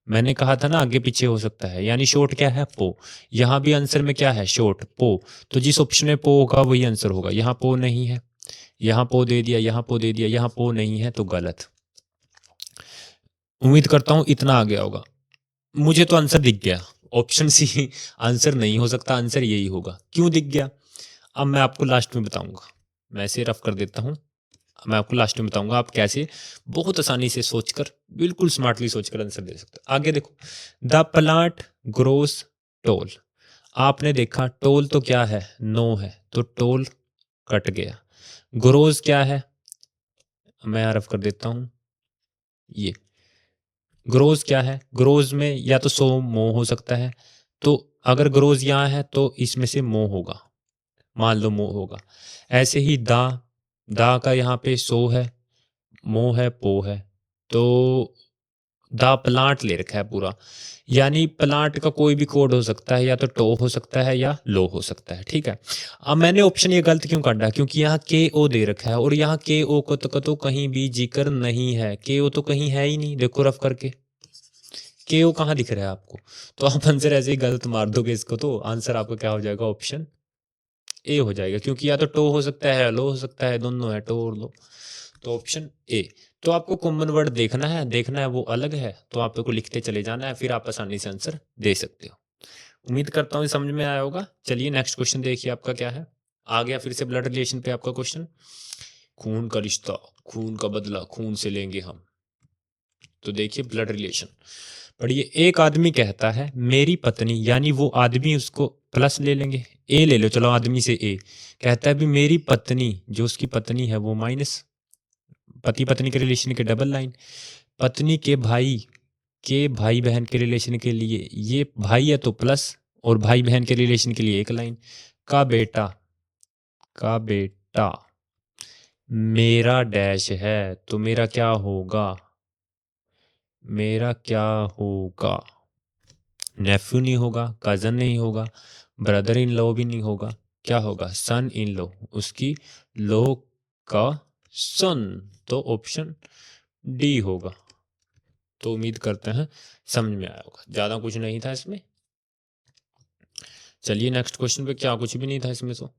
मैंने कहा था ना आगे पीछे हो सकता है, यानी शॉर्ट क्या है, पो। यहां भी आंसर में क्या है, शॉर्ट पो। तो जिस ऑप्शन में पो होगा वही आंसर होगा। यहां पो नहीं है, यहां पो दे दिया, यहां पो दे दिया, यहां पो नहीं है, तो गलत। उम्मीद करता हूं इतना आ गया होगा। मुझे तो आंसर दिख गया, ऑप्शन सी आंसर नहीं हो सकता, आंसर यही होगा। क्यों दिख गया, अब मैं आपको लास्ट में बताऊंगा। मैं इसे रफ कर देता हूं, मैं आपको लास्ट में बताऊंगा आप कैसे बहुत आसानी से सोचकर, बिल्कुल स्मार्टली सोचकर आंसर दे सकते हैं। आगे देखो, द प्लांट ग्रोस टोल। आपने देखा टोल तो क्या है, नो है, तो टोल कट गया। ग्रोज क्या है, मैं यहाँ रफ कर देता हूं, ये ग्रोज क्या है, ग्रोज में या तो सो मो हो सकता है, तो अगर ग्रोज यहाँ है तो इसमें से मो होगा, मान लो मो होगा। ऐसे ही दा, दा का यहाँ पे सो है, मो है, पो है, तो दा प्लांट ले रखा है पूरा, यानी प्लांट का कोई भी कोड हो सकता है, या तो टो हो सकता है या लो हो सकता है। ठीक है, अब मैंने ऑप्शन ये गलत क्यों काटा, क्योंकि यहाँ के ओ दे रखा है और यहाँ के ओ को तो कहीं भी जिक्र नहीं है, के ओ तो कहीं है ही नहीं। देखो रफ करके, के ओ कहाँ दिख रहा है आपको, तो आप आंसर ऐसे ही गलत मार दोगे इसको, तो आंसर आपका क्या हो जाएगा, ऑप्शन ए हो जाएगा। क्योंकि या तो टो हो सकता है, लो हो सकता है, दोनों है, टो और लो, तो ऑप्शन ए। तो आपको कॉमन वर्ड देखना है, देखना है वो अलग है, तो आपको लिखते चले जाना है, फिर आप आसानी से आंसर दे सकते हो। उम्मीद करता हूँ ये समझ में आया होगा। चलिए नेक्स्ट क्वेश्चन देखिए आपका क्या है। आ गया फिर से ब्लड रिलेशन पे आपका क्वेश्चन। खून का रिश्ता, खून का बदला खून से लेंगे हम। तो देखिए ब्लड रिलेशन पढ़िए। एक आदमी कहता है मेरी पत्नी, यानी वो आदमी, उसको प्लस ले लेंगे, ए ले लो, चलो आदमी से ए। कहता है भी मेरी पत्नी, जो उसकी पत्नी है वो माइनस, पति पत्नी के रिलेशन के डबल लाइन, पत्नी के भाई बहन के रिलेशन के लिए, ये भाई है तो प्लस, और भाई बहन के रिलेशन के लिए एक लाइन, का बेटा, का बेटा मेरा डैश है, तो मेरा क्या होगा, मेरा क्या होगा, नेफ्यू नहीं होगा, कजन नहीं होगा, ब्रदर इन लॉ भी नहीं होगा, क्या होगा, सन इन लॉ, उसकी लॉ का सन, तो ऑप्शन डी होगा। तो उम्मीद करते हैं समझ में आया होगा, ज़्यादा कुछ नहीं था इसमें। चलिए नेक्स्ट क्वेश्चन पे, क्या कुछ भी नहीं था इसमें, तो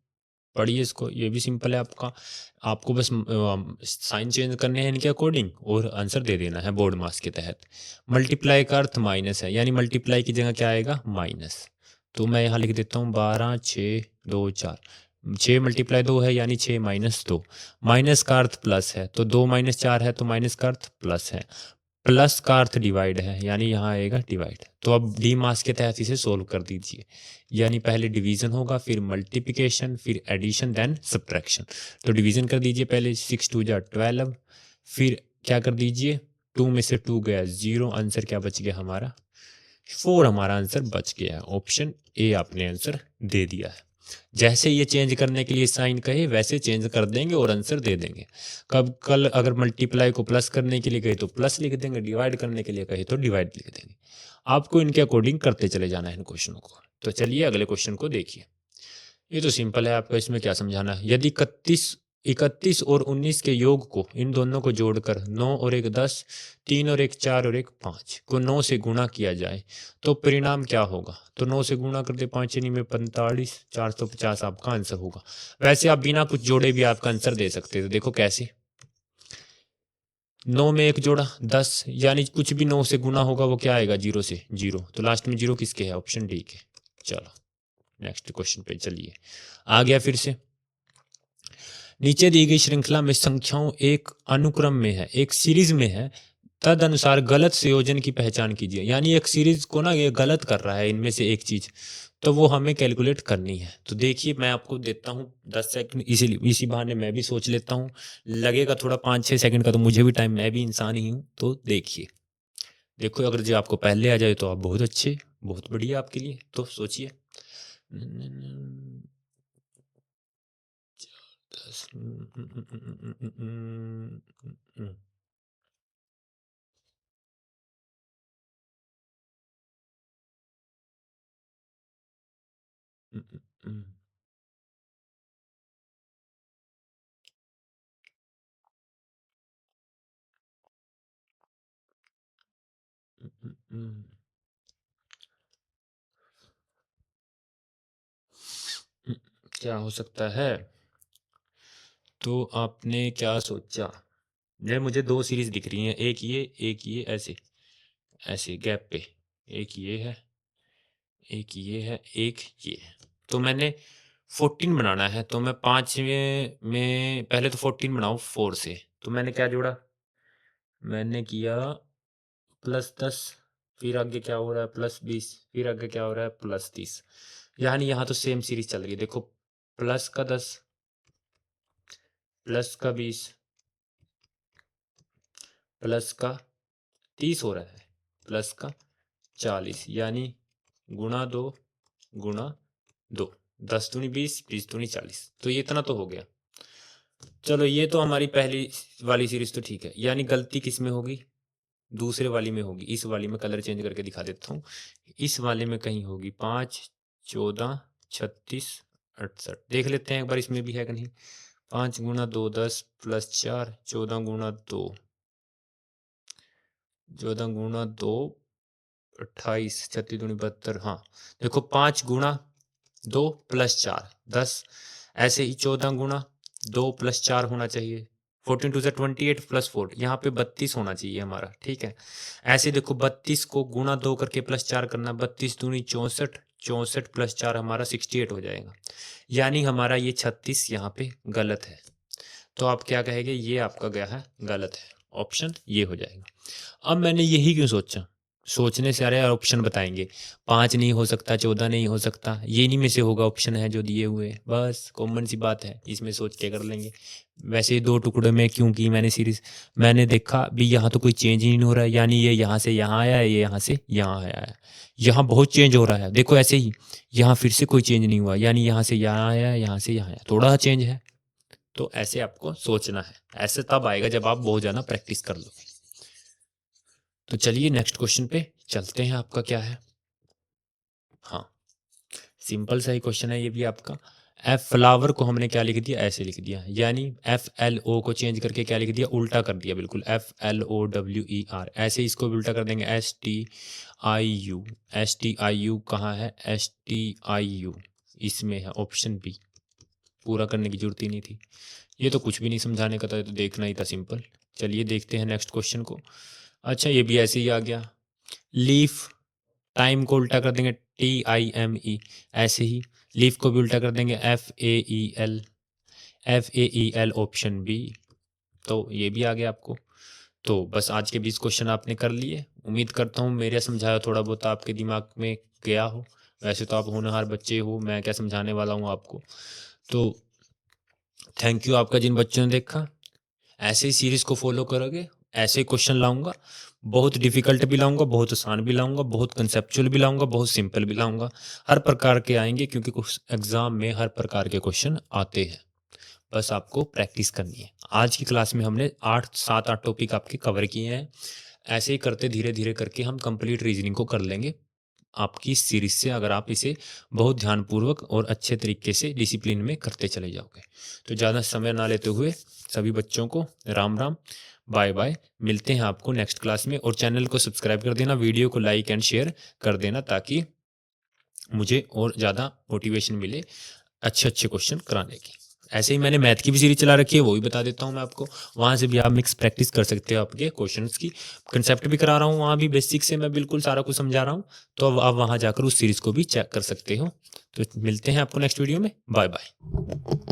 पढ़िए इसको, ये भी सिंपल है आपका। आपको बस साइन चेंज करने हैं इनके अकॉर्डिंग और आंसर दे देना है बोर्ड मास के तहत। मल्टीप्लाई का अर्थ माइनस है, यानी मल्टीप्लाई की जगह क्या आएगा, माइनस। तो मैं यहाँ लिख देता हूँ 12 6 2 4, 6 मल्टीप्लाई 2 है यानी 6 माइनस 2। माइनस का अर्थ प्लस है, तो 2 माइनस 4 है, तो माइनस का अर्थ प्लस है। प्लस का अर्थ डिवाइड है, यानी यहाँ आएगा डिवाइड। तो अब डी मास के तहत इसे सोल्व कर दीजिए, यानी पहले डिवीजन होगा, फिर मल्टीप्लिकेशन, फिर एडिशन, देन सब्ट्रैक्शन। तो डिवीजन कर दीजिए पहले, 6 2 जा 12, फिर क्या कर दीजिए, 2 में से 2 गया 0, आंसर क्या बच गया हमारा, 4 हमारा आंसर बच गया है। ऑप्शन ए आपने आंसर दे दिया है। जैसे ये चेंज करने के लिए साइन कहे वैसे चेंज कर देंगे और आंसर दे देंगे। कब कल अगर मल्टीप्लाई को प्लस करने के लिए कहे तो प्लस लिख देंगे, डिवाइड करने के लिए कहे तो डिवाइड लिख देंगे। आपको इनके अकॉर्डिंग करते चले जाना है इन क्वेश्चनों को। तो चलिए अगले क्वेश्चन को देखिए। ये तो सिंपल है, आपका इसमें क्या समझाना है। यदि 31 31 और 19 के योग को, इन दोनों को जोड़कर 9 और 1 10, 3 और 1 4 और 1 5 को 9 से गुणा किया जाए तो परिणाम क्या होगा? तो 9 से गुणा कर दे, 5 यानी में 45, 450 आपका आंसर होगा। वैसे आप बिना कुछ जोड़े भी आपका आंसर दे सकते हो। देखो कैसे, 9 में 1 जोड़ा 10, यानी कुछ भी 9 से गुना होगा वो क्या आएगा? 0 से 0। तो लास्ट में 0 किसके है? ऑप्शन डी के। चलो नेक्स्ट क्वेश्चन पे चलिए, आ गया फिर से। नीचे दी गई श्रृंखला में संख्याओं एक अनुक्रम में है, एक सीरीज में है, तद अनुसार गलत संयोजन की पहचान कीजिए। यानी एक सीरीज को ना ये गलत कर रहा है इनमें से एक चीज, तो वो हमें कैलकुलेट करनी है। तो देखिए मैं आपको देता हूँ 10 सेकंड, इसी बहाने मैं भी सोच लेता हूँ। लगेगा थोड़ा 5-6 सेकंड का, तो मुझे भी टाइम, मैं भी इंसान ही हूँ। तो देखिए, देखो अगर जो आपको पहले आ जाए तो आप बहुत अच्छे, बहुत बढ़िया आपके लिए। तो सोचिए, 10, क्या हो सकता है? तो आपने क्या सोचा? ये मुझे दो सीरीज दिख रही हैं, एक ये ऐसे ऐसे गैप पे, एक ये है, एक ये है, एक ये है। तो मैंने 14 बनाना है, तो मैं 5 में पहले तो 14 बनाऊँ 4 से। तो मैंने क्या जोड़ा? मैंने किया +10, फिर आगे क्या हो रहा है? +20, फिर आगे क्या हो रहा है? +30। यानी यहाँ तो सेम सीरीज चल रही है। देखो, प्लस का 10, प्लस का 20, प्लस का 30 हो रहा है, प्लस का 40, यानी गुणा 2 गुणा 2, 10 दूनी 20, 20 दूनी 40। तो ये इतना तो हो गया। चलो ये तो हमारी पहली वाली सीरीज तो ठीक है। यानी गलती किस में होगी? दूसरे वाली में होगी। इस वाली में कलर चेंज करके दिखा देता हूँ। इस वाले में कहीं होगी 5, 14, 36, 68। देख लेते हैं एक बार इसमें भी है कि नहीं। 5 गुणा 2 10, +4, 14 गुणा 2, 14 गुणा 2 28, 36 दूनी 72। हाँ देखो, 5 गुणा 2 +4 10, ऐसे ही 14 गुणा 2 +4 होना चाहिए। 14 टू 28 +4, यहाँ पे 32 होना चाहिए हमारा। ठीक है, ऐसे देखो 32 को गुणा 2 करके +4 करना, 32 दूनी 64, 64 +4 हमारा 68 हो जाएगा। यानी हमारा ये 36 यहाँ पे गलत है। तो आप क्या कहेंगे? ये आपका गया है गलत है, ऑप्शन ये हो जाएगा। अब मैंने यही क्यों सोचा? सोचने से अरे ऑप्शन बताएंगे, 5 नहीं हो सकता, 14 नहीं हो सकता, ये नहीं में से होगा, ऑप्शन है जो दिए हुए। बस कॉमन सी बात है, इसमें सोच के कर लेंगे। वैसे ही 2 टुकड़े में क्यों की मैंने सीरीज? मैंने देखा भी यहाँ तो कोई चेंज ही नहीं हो रहा है, यानी ये यहाँ से यहाँ आया है, ये यहाँ से यहाँ आया है। यहाँ बहुत चेंज हो रहा है। देखो ऐसे ही यहाँ फिर से कोई चेंज नहीं हुआ, यानी यहाँ से यहाँ आया है, यहाँ से यहाँ आया, थोड़ा चेंज है। तो ऐसे आपको सोचना है। ऐसे तब आएगा जब आप बहुत ज़्यादा प्रैक्टिस कर लोगे। तो चलिए नेक्स्ट क्वेश्चन पे चलते हैं। आपका क्या है? हाँ, सिंपल सा ही क्वेश्चन है ये भी आपका। एफ फ्लावर को हमने क्या लिख दिया? ऐसे लिख दिया, यानी FLO को चेंज करके क्या लिख दिया? उल्टा कर दिया, बिल्कुल FLOWER। ऐसे इसको भी उल्टा कर देंगे, STIU। STIU कहाँ है? STIU इसमें है, ऑप्शन बी। पूरा करने की जरूरत ही नहीं थी, ये तो कुछ भी नहीं समझाने का था, तो देखना ही था सिंपल। चलिए देखते हैं नेक्स्ट क्वेश्चन को। अच्छा ये भी ऐसे ही आ गया। लीफ, टाइम को उल्टा कर देंगे TIME। ऐसे ही लीफ को भी उल्टा कर देंगे FAEL। FAEL option B. तो ये भी आ गया आपको। तो बस आज के 20 क्वेश्चन आपने कर लिए। उम्मीद करता हूँ मेरे समझाया थोड़ा बहुत आपके दिमाग में गया हो। वैसे तो आप होनहार बच्चे हो, मैं क्या समझाने वाला हूँ आपको। तो थैंक यू आपका जिन बच्चों ने देखा। ऐसे ही सीरीज को फॉलो करोगे, ऐसे ही क्वेश्चन लाऊंगा। बहुत डिफिकल्ट भी लाऊंगा, बहुत आसान भी लाऊंगा, बहुत कंसेप्चुअल भी लाऊंगा, बहुत सिंपल भी लाऊंगा। हर प्रकार के आएंगे, क्योंकि कुछ एग्जाम में हर प्रकार के क्वेश्चन आते हैं। बस आपको प्रैक्टिस करनी है। आज की क्लास में हमने 7-8 टॉपिक आपके कवर किए हैं। ऐसे ही करते धीरे धीरे करके हम कंप्लीट रीजनिंग को कर लेंगे। आपकी सीरीज से, अगर आप इसे बहुत ध्यानपूर्वक और अच्छे तरीके से डिसिप्लिन में करते चले जाओगे। तो ज़्यादा समय ना लेते हुए सभी बच्चों को राम राम, बाय बाय। मिलते हैं आपको नेक्स्ट क्लास में, और चैनल को सब्सक्राइब कर देना, वीडियो को लाइक एंड शेयर कर देना, ताकि मुझे और ज़्यादा मोटिवेशन मिले अच्छे क्वेश्चन कराने की। ऐसे ही मैंने मैथ की भी सीरीज चला रखी है, वो भी बता देता हूँ मैं आपको। वहाँ से भी आप मिक्स प्रैक्टिस कर सकते हो आपके क्वेश्चंस की। कंसेप्ट भी करा रहा हूँ, वहाँ भी बेसिक से मैं बिल्कुल सारा कुछ समझा रहा हूँ। तो अब आप वहाँ जाकर उस सीरीज को भी चेक कर सकते हो। तो मिलते हैं आपको नेक्स्ट वीडियो में। Bye bye.